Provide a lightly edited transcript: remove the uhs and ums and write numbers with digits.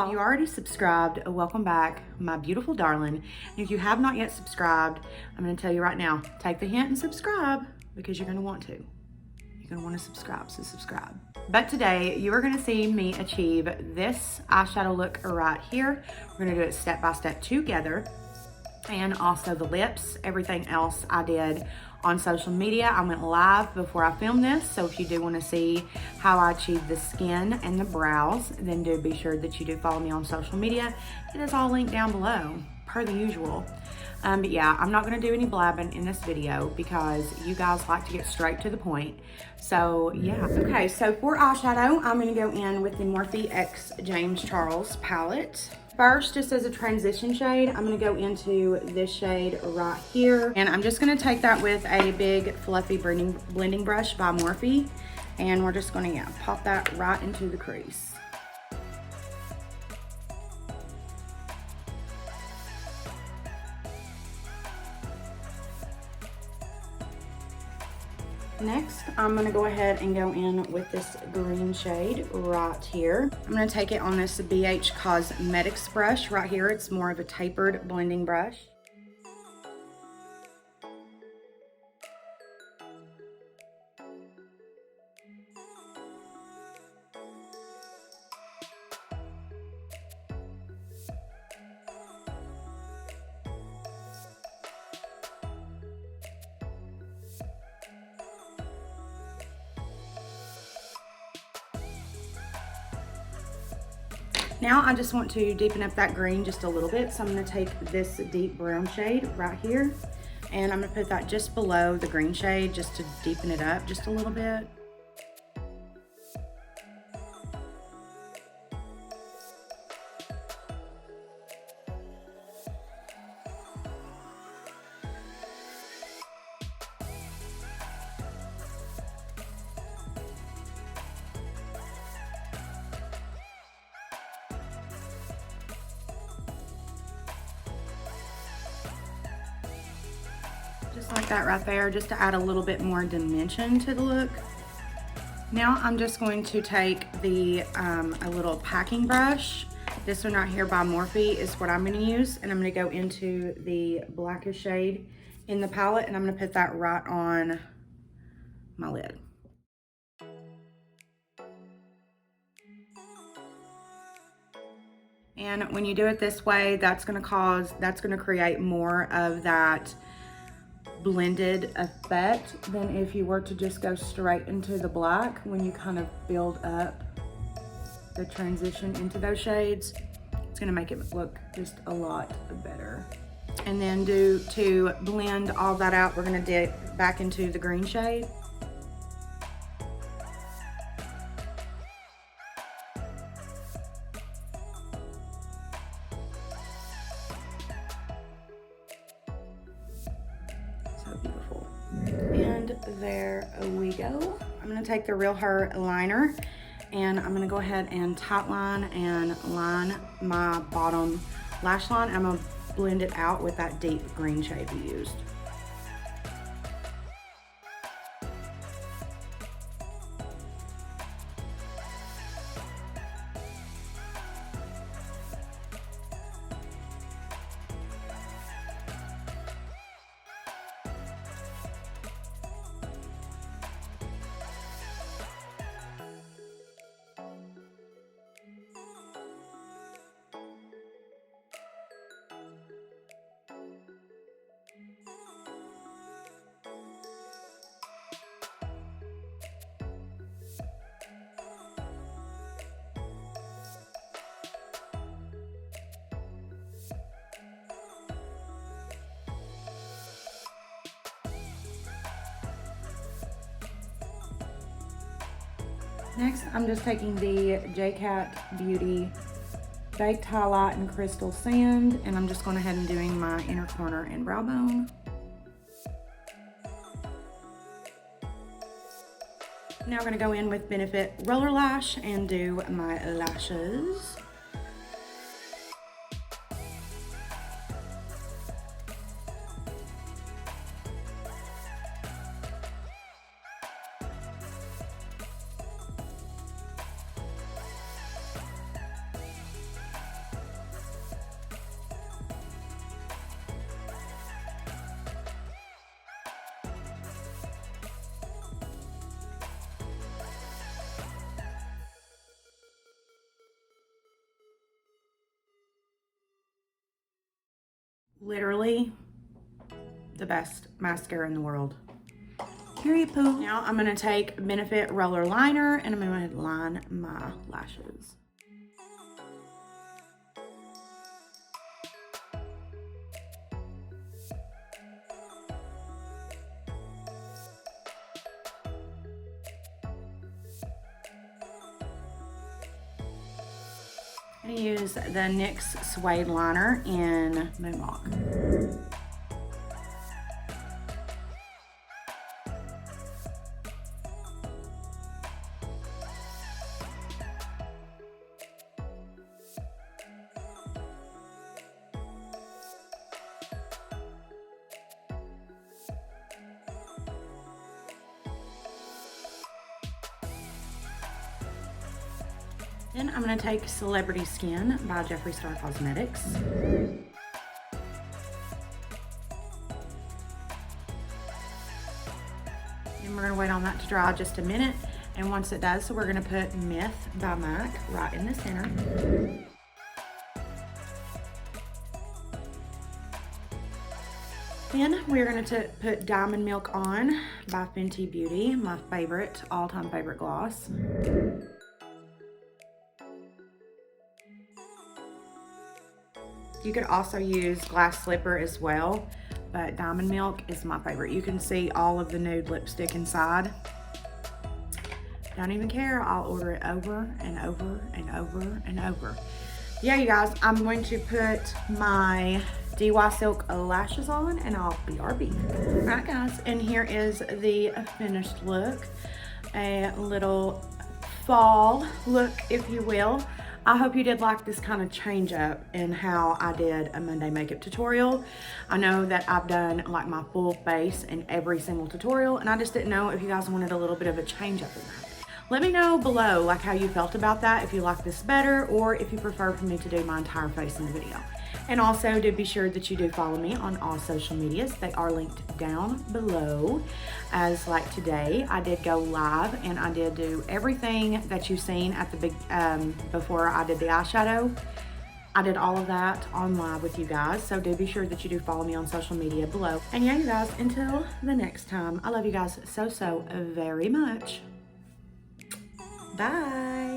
y'all. If you already subscribed, welcome back, my beautiful darling. And if you have not yet subscribed, I'm gonna tell you right now, take the hint and subscribe because you're gonna want to. You're gonna wanna subscribe, so subscribe. But today, you are gonna see me achieve this eyeshadow look right here. We're gonna do it step by step together. And also the lips, everything else I did on social media. I went live before I filmed this, so if you do want to see how I achieved the skin and the brows, then do be sure that you do follow me on social media. It is all linked down below, per the usual. But yeah, I'm not going to do any blabbing in this video because you guys like to get straight to the point. So yeah. Okay, so for eyeshadow, I'm going to go in with the Morphe X James Charles palette. First, just as a transition shade, I'm gonna go into this shade right here. And I'm just gonna take that with a big fluffy blending brush by Morphe. And we're just gonna, yeah, pop that right into the crease. Next, I'm gonna go ahead and go in with this green shade right here. I'm gonna take it on this BH Cosmetics brush right here. It's more of a tapered blending brush. Now I just want to deepen up that green just a little bit. So I'm gonna take this deep brown shade right here and I'm gonna put that just below the green shade just to deepen it up just a little bit. Just like that right there, just to add a little bit more dimension to the look. Now I'm just going to take the a little packing brush. This one right here by Morphe is what I'm gonna use, and I'm gonna go into the blackest shade in the palette, and I'm gonna put that right on my lid. And when you do it this way, that's gonna create more of that blended effect than if you were to just go straight into the black when you kind of build up the transition into those shades. It's gonna make it look just a lot better. And then to blend all that out, we're gonna dip back into the green shade. Beautiful. And there we go. I'm gonna take the Real Her liner and I'm gonna go ahead and tight line and line my bottom lash line. I'm gonna blend it out with that deep green shade we used. Next, I'm just taking the JCat Beauty Baked Highlight and Crystal Sand, and I'm just going ahead and doing my inner corner and brow bone. Now we're going to go in with Benefit Roller Lash and do my lashes. Literally the best mascara in the world. Period, poo. Now I'm gonna take Benefit Roller Liner and I'm gonna line my lashes. I'm gonna use the NYX Suede Liner in Moonwalk. Then I'm gonna take Celebrity Skin by Jeffree Star Cosmetics. And we're gonna wait on that to dry just a minute. And once it does, so we're gonna put Myth by MAC right in the center. Then we're gonna put Diamond Milk On by Fenty Beauty, my favorite, all-time favorite gloss. You could also use Glass Slipper as well, but Diamond Milk is my favorite. You can see all of the nude lipstick inside. Don't even care, I'll order it over and over and over and over. Yeah, you guys, I'm going to put my DY Silk lashes on and I'll BRB. All right, guys, and here is the finished look. A little fall look, if you will. I hope you did like this kind of change up in how I did a Monday makeup tutorial. I know that I've done like my full face in every single tutorial, and I just didn't know if you guys wanted a little bit of a change up in that. Let me know below like how you felt about that, if you like this better or if you prefer for me to do my entire face in the video. And also do be sure that you do follow me on all social medias. They are linked down below. As like today, I did go live and I did do everything that you've seen at the big, before I did the eyeshadow. I did all of that on live with you guys. So do be sure that you do follow me on social media below. And yeah, you guys, until the next time, I love you guys so very much. Bye.